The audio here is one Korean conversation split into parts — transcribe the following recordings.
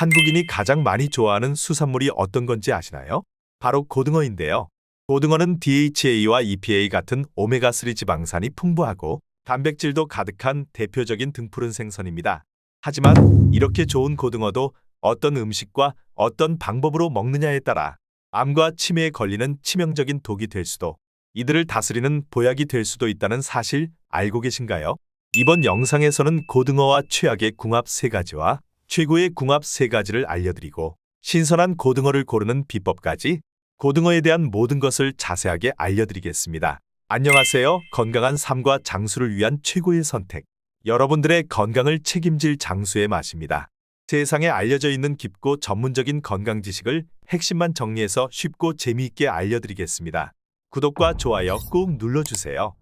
한국인이 가장 많이 좋아하는 수산물이 어떤 건지 아시나요? 바로 고등어인데요. 고등어는 DHA와 EPA 같은 오메가3 지방산이 풍부하고 단백질도 가득한 대표적인 등푸른 생선입니다. 하지만 이렇게 좋은 고등어도 어떤 음식과 어떤 방법으로 먹느냐에 따라 암과 치매에 걸리는 치명적인 독이 될 수도, 이들을 다스리는 보약이 될 수도 있다는 사실 알고 계신가요? 이번 영상에서는 고등어와 최악의 궁합 3가지와 최고의 궁합 3가지를 알려드리고 신선한 고등어를 고르는 비법까지 고등어에 대한 모든 것을 자세하게 알려드리겠습니다. 안녕하세요. 건강한 삶과 장수를 위한 최고의 선택. 여러분들의 건강을 책임질 장수의 맛입니다. 세상에 알려져 있는 깊고 전문적인 건강 지식을 핵심만 정리해서 쉽고 재미있게 알려드리겠습니다. 구독과 좋아요 꾹 눌러주세요.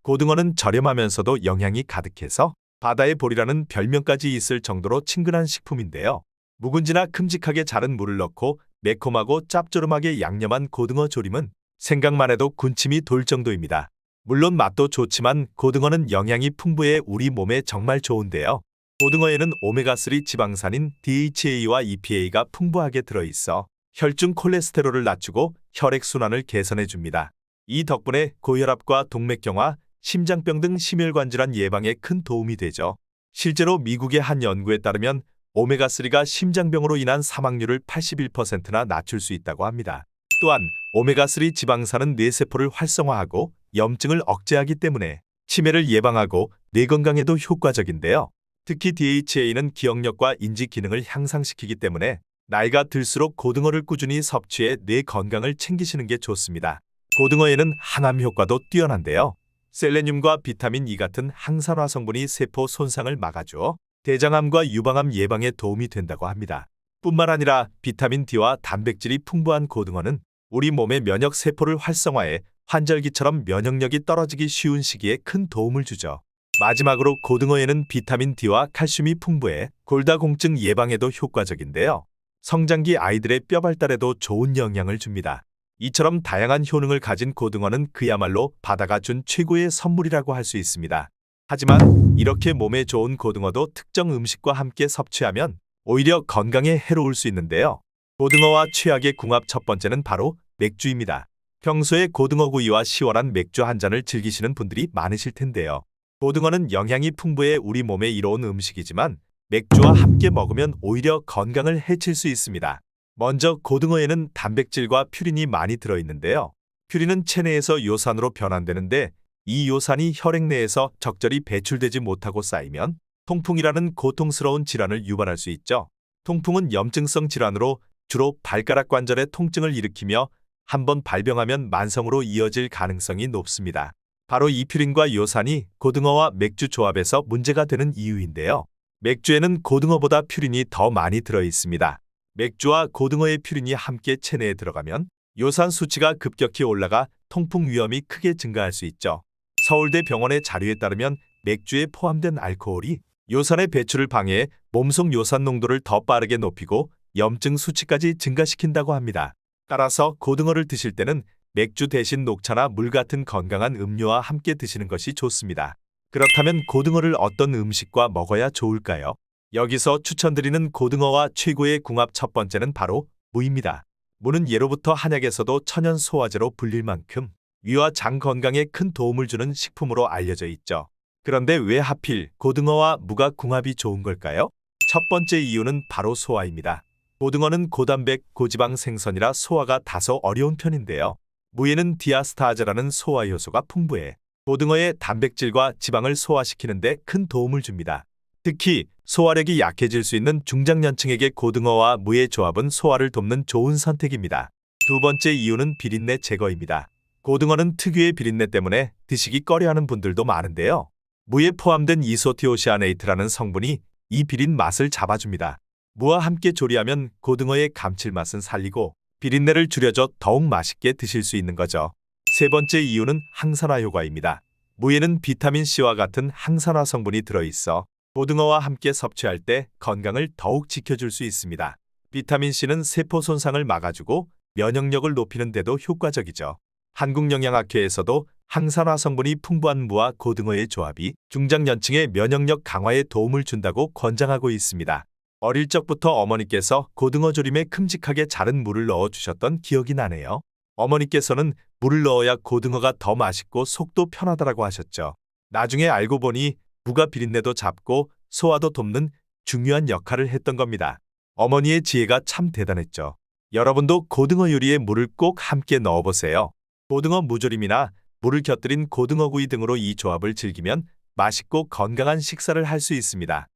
고등어는 저렴하면서도 영양이 가득해서 바다의 볼이라는 별명까지 있을 정도로 친근한 식품인데요. 묵은지나 큼직하게 자른 무를 넣고 매콤하고 짭조름하게 양념한 고등어 조림은 생각만 해도 군침이 돌 정도입니다. 물론 맛도 좋지만 고등어는 영양이 풍부해 우리 몸에 정말 좋은데요. 고등어에는 오메가3 지방산인 DHA와 EPA가 풍부하게 들어있어 혈중 콜레스테롤을 낮추고 혈액순환을 개선해줍니다. 이 덕분에 고혈압과 동맥경화, 심장병 등 심혈관 질환 예방에 큰 도움이 되죠. 실제로 미국의 한 연구에 따르면 오메가3가 심장병으로 인한 사망률을 81%나 낮출 수 있다고 합니다. 또한 오메가3 지방산은 뇌세포를 활성화하고 염증을 억제하기 때문에 치매를 예방하고 뇌 건강에도 효과적인데요. 특히 DHA는 기억력과 인지 기능을 향상시키기 때문에 나이가 들수록 고등어를 꾸준히 섭취해 뇌 건강을 챙기시는 게 좋습니다. 고등어에는 항암 효과도 뛰어난데요. 셀레늄과 비타민 E 같은 항산화 성분이 세포 손상을 막아주어 대장암과 유방암 예방에 도움이 된다고 합니다. 뿐만 아니라 비타민 D와 단백질이 풍부한 고등어는 우리 몸의 면역 세포를 활성화해 환절기처럼 면역력이 떨어지기 쉬운 시기에 큰 도움을 주죠. 마지막으로 고등어에는 비타민 D와 칼슘이 풍부해 골다공증 예방에도 효과적인데요. 성장기 아이들의 뼈 발달에도 좋은 영향을 줍니다. 이처럼 다양한 효능을 가진 고등어는 그야말로 바다가 준 최고의 선물이라고 할 수 있습니다. 하지만 이렇게 몸에 좋은 고등어도 특정 음식과 함께 섭취하면 오히려 건강에 해로울 수 있는데요. 고등어와 최악의 궁합 첫 번째는 바로 맥주입니다. 평소에 고등어구이와 시원한 맥주 한 잔을 즐기시는 분들이 많으실 텐데요. 고등어는 영양이 풍부해 우리 몸에 이로운 음식이지만 맥주와 함께 먹으면 오히려 건강을 해칠 수 있습니다. 먼저 고등어에는 단백질과 퓨린이 많이 들어있는데요. 퓨린은 체내에서 요산으로 변환되는데 이 요산이 혈액 내에서 적절히 배출되지 못하고 쌓이면 통풍이라는 고통스러운 질환을 유발할 수 있죠. 통풍은 염증성 질환으로 주로 발가락 관절의 통증을 일으키며 한번 발병하면 만성으로 이어질 가능성이 높습니다. 바로 이 퓨린과 요산이 고등어와 맥주 조합에서 문제가 되는 이유인데요. 맥주에는 고등어보다 퓨린이 더 많이 들어있습니다. 맥주와 고등어의 퓨린이 함께 체내에 들어가면 요산 수치가 급격히 올라가 통풍 위험이 크게 증가할 수 있죠. 서울대 병원의 자료에 따르면 맥주에 포함된 알코올이 요산의 배출을 방해해 몸속 요산 농도를 더 빠르게 높이고 염증 수치까지 증가시킨다고 합니다. 따라서 고등어를 드실 때는 맥주 대신 녹차나 물 같은 건강한 음료와 함께 드시는 것이 좋습니다. 그렇다면 고등어를 어떤 음식과 먹어야 좋을까요? 여기서 추천드리는 고등어와 최고의 궁합 첫 번째는 바로 무입니다. 무는 예로부터 한약에서도 천연 소화제로 불릴 만큼 위와 장 건강에 큰 도움을 주는 식품으로 알려져 있죠. 그런데 왜 하필 고등어와 무가 궁합이 좋은 걸까요? 첫 번째 이유는 바로 소화입니다. 고등어는 고단백, 고지방 생선이라 소화가 다소 어려운 편인데요. 무에는 디아스타아제라는 소화 효소가 풍부해 고등어의 단백질과 지방을 소화시키는 데 큰 도움을 줍니다. 특히 소화력이 약해질 수 있는 중장년층에게 고등어와 무의 조합은 소화를 돕는 좋은 선택입니다. 두 번째 이유는 비린내 제거입니다. 고등어는 특유의 비린내 때문에 드시기 꺼려하는 분들도 많은데요. 무에 포함된 이소티오시아네이트라는 성분이 이 비린 맛을 잡아줍니다. 무와 함께 조리하면 고등어의 감칠맛은 살리고 비린내를 줄여줘 더욱 맛있게 드실 수 있는 거죠. 세 번째 이유는 항산화 효과입니다. 무에는 비타민C와 같은 항산화 성분이 들어있어 고등어와 함께 섭취할 때 건강을 더욱 지켜줄 수 있습니다. 비타민C는 세포 손상을 막아주고 면역력을 높이는 데도 효과적이죠. 한국영양학회에서도 항산화 성분이 풍부한 무와 고등어의 조합이 중장년층의 면역력 강화에 도움을 준다고 권장하고 있습니다. 어릴 적부터 어머니께서 고등어 조림에 큼직하게 자른 무를 넣어 주셨던 기억이 나네요. 어머니께서는 물을 넣어야 고등어가 더 맛있고 속도 편하다라고 하셨죠. 나중에 알고 보니 무가 비린내도 잡고 소화도 돕는 중요한 역할을 했던 겁니다. 어머니의 지혜가 참 대단했죠. 여러분도 고등어 요리에 물을 꼭 함께 넣어보세요. 고등어 무조림이나 물을 곁들인 고등어구이 등으로 이 조합을 즐기면 맛있고 건강한 식사를 할 수 있습니다.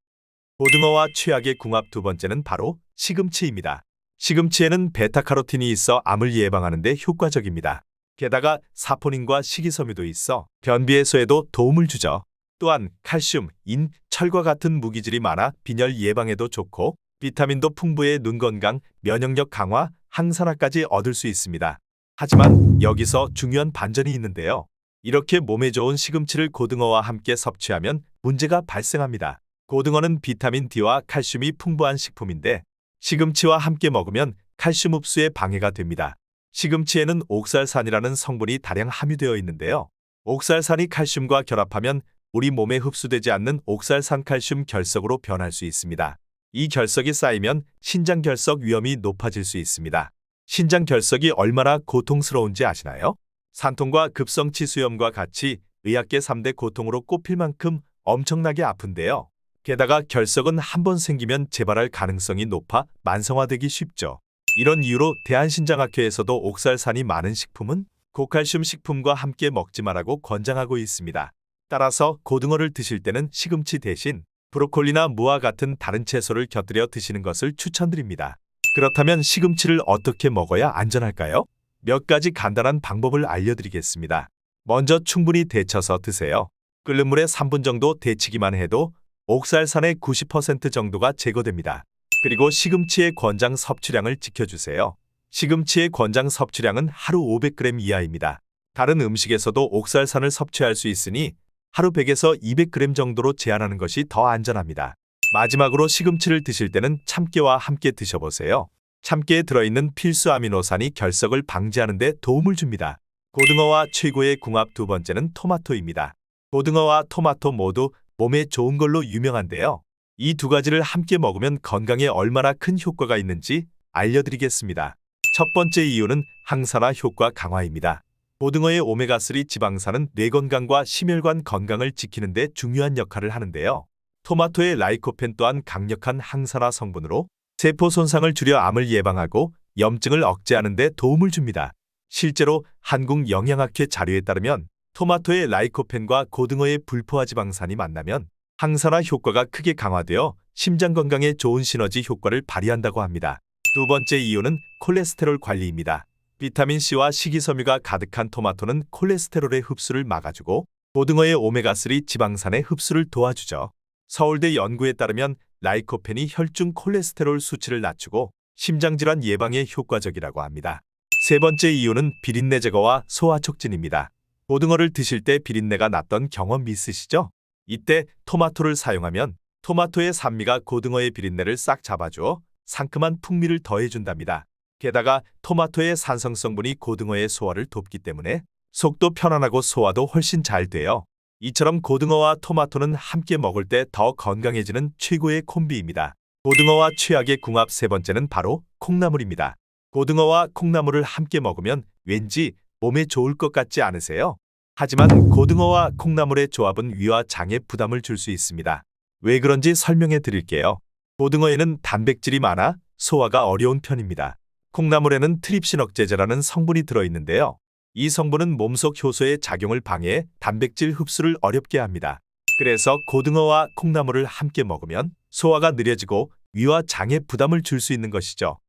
고등어와 최악의 궁합 두 번째는 바로 시금치입니다. 시금치에는 베타카로틴이 있어 암을 예방하는 데 효과적입니다. 게다가 사포닌과 식이섬유도 있어 변비 해소에도 도움을 주죠. 또한 칼슘, 인, 철과 같은 무기질이 많아 빈혈 예방에도 좋고 비타민도 풍부해 눈 건강, 면역력 강화, 항산화까지 얻을 수 있습니다. 하지만 여기서 중요한 반전이 있는데요. 이렇게 몸에 좋은 시금치를 고등어와 함께 섭취하면 문제가 발생합니다. 고등어는 비타민 D와 칼슘이 풍부한 식품인데 시금치와 함께 먹으면 칼슘 흡수에 방해가 됩니다. 시금치에는 옥살산이라는 성분이 다량 함유되어 있는데요. 옥살산이 칼슘과 결합하면 우리 몸에 흡수되지 않는 옥살산칼슘 결석으로 변할 수 있습니다. 이 결석이 쌓이면 신장 결석 위험이 높아질 수 있습니다. 신장 결석이 얼마나 고통스러운지 아시나요? 산통과 급성치수염과 같이 의학계 3대 고통으로 꼽힐 만큼 엄청나게 아픈데요. 게다가 결석은 한번 생기면 재발할 가능성이 높아 만성화되기 쉽죠. 이런 이유로 대한신장학회에서도 옥살산이 많은 식품은 고칼슘 식품과 함께 먹지 말라고 권장하고 있습니다. 따라서 고등어를 드실 때는 시금치 대신 브로콜리나 무와 같은 다른 채소를 곁들여 드시는 것을 추천드립니다. 그렇다면 시금치를 어떻게 먹어야 안전할까요? 몇 가지 간단한 방법을 알려드리겠습니다. 먼저 충분히 데쳐서 드세요. 끓는 물에 3분 정도 데치기만 해도 옥살산의 90% 정도가 제거됩니다. 그리고 시금치의 권장 섭취량을 지켜주세요. 시금치의 권장 섭취량은 하루 500g 이하입니다. 다른 음식에서도 옥살산을 섭취할 수 있으니 하루 100에서 200g 정도로 제한하는 것이 더 안전합니다. 마지막으로 시금치를 드실 때는 참깨와 함께 드셔보세요. 참깨에 들어있는 필수 아미노산이 결석을 방지하는 데 도움을 줍니다. 고등어와 최고의 궁합 두 번째는 토마토입니다. 고등어와 토마토 모두 몸에 좋은 걸로 유명한데요. 이 두 가지를 함께 먹으면 건강에 얼마나 큰 효과가 있는지 알려드리겠습니다. 첫 번째 이유는 항산화 효과 강화입니다. 고등어의 오메가3 지방산은 뇌 건강과 심혈관 건강을 지키는 데 중요한 역할을 하는데요. 토마토의 라이코펜 또한 강력한 항산화 성분으로 세포 손상을 줄여 암을 예방하고 염증을 억제하는 데 도움을 줍니다. 실제로 한국영양학회 자료에 따르면 토마토의 라이코펜과 고등어의 불포화 지방산이 만나면 항산화 효과가 크게 강화되어 심장 건강에 좋은 시너지 효과를 발휘한다고 합니다. 두 번째 이유는 콜레스테롤 관리입니다. 비타민C와 식이섬유가 가득한 토마토는 콜레스테롤의 흡수를 막아주고 고등어의 오메가3 지방산의 흡수를 도와주죠. 서울대 연구에 따르면 라이코펜이 혈중 콜레스테롤 수치를 낮추고 심장질환 예방에 효과적이라고 합니다. 세 번째 이유는 비린내 제거와 소화 촉진입니다. 고등어를 드실 때 비린내가 났던 경험 있으시죠? 이때 토마토를 사용하면 토마토의 산미가 고등어의 비린내를 싹 잡아주어 상큼한 풍미를 더해준답니다. 게다가 토마토의 산성 성분이 고등어의 소화를 돕기 때문에 속도 편안하고 소화도 훨씬 잘 돼요. 이처럼 고등어와 토마토는 함께 먹을 때 더 건강해지는 최고의 콤비입니다. 고등어와 최악의 궁합 세 번째는 바로 콩나물입니다. 고등어와 콩나물을 함께 먹으면 왠지 몸에 좋을 것 같지 않으세요? 하지만 고등어와 콩나물의 조합은 위와 장에 부담을 줄 수 있습니다. 왜 그런지 설명해 드릴게요. 고등어에는 단백질이 많아 소화가 어려운 편입니다. 콩나물에는 트립신 억제제라는 성분이 들어있는데요. 이 성분은 몸속 효소의 작용을 방해해 단백질 흡수를 어렵게 합니다. 그래서 고등어와 콩나물을 함께 먹으면 소화가 느려지고 위와 장에 부담을 줄 수 있는 것이죠.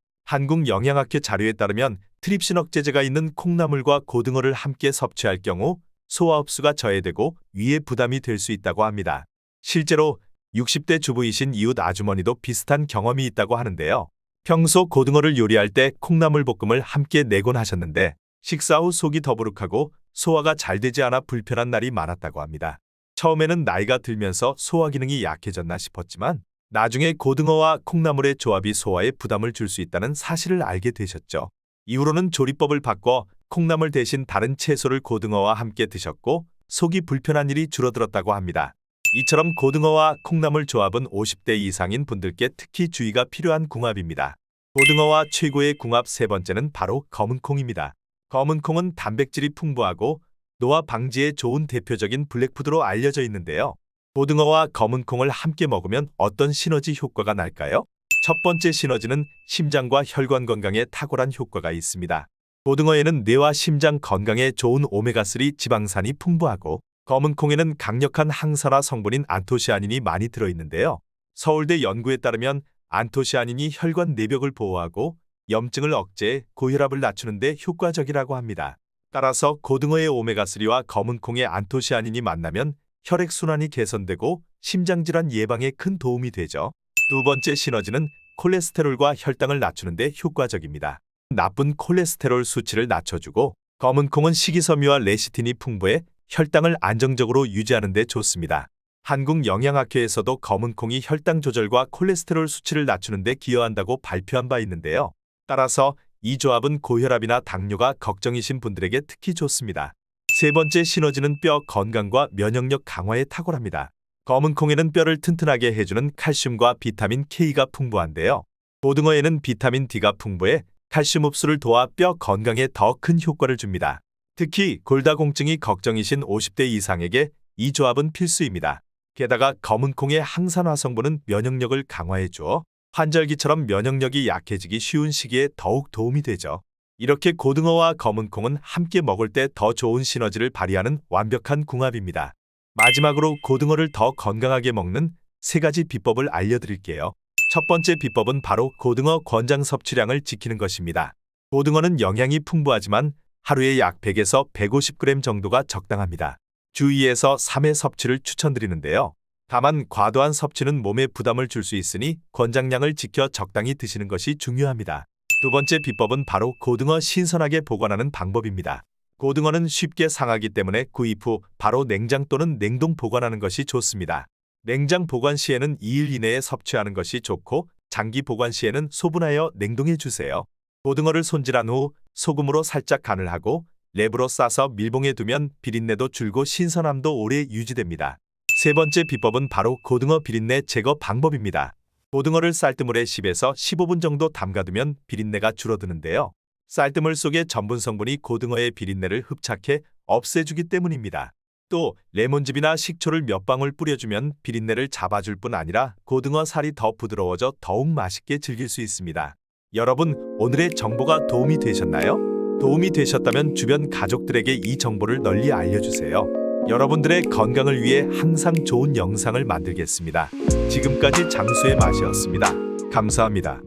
한국영양학회 자료에 따르면 트립신 억제제가 있는 콩나물과 고등어를 함께 섭취할 경우 소화 흡수가 저해되고 위에 부담이 될 수 있다고 합니다. 실제로 60대 주부이신 이웃 아주머니도 비슷한 경험이 있다고 하는데요. 평소 고등어를 요리할 때 콩나물 볶음을 함께 내곤 하셨는데 식사 후 속이 더부룩하고 소화가 잘 되지 않아 불편한 날이 많았다고 합니다. 처음에는 나이가 들면서 소화 기능이 약해졌나 싶었지만 나중에 고등어와 콩나물의 조합이 소화에 부담을 줄 수 있다는 사실을 알게 되셨죠. 이후로는 조리법을 바꿔 콩나물 대신 다른 채소를 고등어와 함께 드셨고 속이 불편한 일이 줄어들었다고 합니다. 이처럼 고등어와 콩나물 조합은 50대 이상인 분들께 특히 주의가 필요한 궁합입니다. 고등어와 최고의 궁합 세 번째는 바로 검은콩입니다. 검은콩은 단백질이 풍부하고 노화 방지에 좋은 대표적인 블랙푸드로 알려져 있는데요. 고등어와 검은콩을 함께 먹으면 어떤 시너지 효과가 날까요? 첫 번째 시너지는 심장과 혈관 건강에 탁월한 효과가 있습니다. 고등어에는 뇌와 심장 건강에 좋은 오메가3 지방산이 풍부하고 검은콩에는 강력한 항산화 성분인 안토시아닌이 많이 들어있는데요. 서울대 연구에 따르면 안토시아닌이 혈관 내벽을 보호하고 염증을 억제해 고혈압을 낮추는 데 효과적이라고 합니다. 따라서 고등어의 오메가3와 검은콩의 안토시아닌이 만나면 혈액순환이 개선되고 심장질환 예방에 큰 도움이 되죠. 두 번째 시너지는 콜레스테롤과 혈당을 낮추는 데 효과적입니다. 나쁜 콜레스테롤 수치를 낮춰주고 검은콩은 식이섬유와 레시틴이 풍부해 혈당을 안정적으로 유지하는 데 좋습니다. 한국영양학회에서도 검은콩이 혈당 조절과 콜레스테롤 수치를 낮추는 데 기여한다고 발표한 바 있는데요. 따라서 이 조합은 고혈압이나 당뇨가 걱정이신 분들에게 특히 좋습니다. 세 번째 시너지는 뼈 건강과 면역력 강화에 탁월합니다. 검은콩에는 뼈를 튼튼하게 해주는 칼슘과 비타민 K가 풍부한데요. 고등어에는 비타민 D가 풍부해 칼슘 흡수를 도와 뼈 건강에 더 큰 효과를 줍니다. 특히 골다공증이 걱정이신 50대 이상에게 이 조합은 필수입니다. 게다가 검은콩의 항산화 성분은 면역력을 강화해 주어 환절기처럼 면역력이 약해지기 쉬운 시기에 더욱 도움이 되죠. 이렇게 고등어와 검은콩은 함께 먹을 때 더 좋은 시너지를 발휘하는 완벽한 궁합입니다. 마지막으로 고등어를 더 건강하게 먹는 세 가지 비법을 알려드릴게요. 첫 번째 비법은 바로 고등어 권장 섭취량을 지키는 것입니다. 고등어는 영양이 풍부하지만 하루에 약 100에서 150g 정도가 적당합니다. 주 2에서 3회 섭취를 추천드리는데요. 다만 과도한 섭취는 몸에 부담을 줄 수 있으니 권장량을 지켜 적당히 드시는 것이 중요합니다. 두 번째 비법은 바로 고등어 신선하게 보관하는 방법입니다. 고등어는 쉽게 상하기 때문에 구입 후 바로 냉장 또는 냉동 보관하는 것이 좋습니다. 냉장 보관 시에는 2일 이내에 섭취하는 것이 좋고 장기 보관 시에는 소분하여 냉동해 주세요. 고등어를 손질한 후 소금으로 살짝 간을 하고 랩으로 싸서 밀봉해 두면 비린내도 줄고 신선함도 오래 유지됩니다. 세 번째 비법은 바로 고등어 비린내 제거 방법입니다. 고등어를 쌀뜨물에 10에서 15분 정도 담가두면 비린내가 줄어드는데요. 쌀뜨물 속의 전분 성분이 고등어의 비린내를 흡착해 없애주기 때문입니다. 또 레몬즙이나 식초를 몇 방울 뿌려주면 비린내를 잡아줄 뿐 아니라 고등어 살이 더 부드러워져 더욱 맛있게 즐길 수 있습니다. 여러분, 오늘의 정보가 도움이 되셨나요? 도움이 되셨다면 주변 가족들에게 이 정보를 널리 알려주세요. 여러분들의 건강을 위해 항상 좋은 영상을 만들겠습니다. 지금까지 장수의 맛이었습니다. 감사합니다.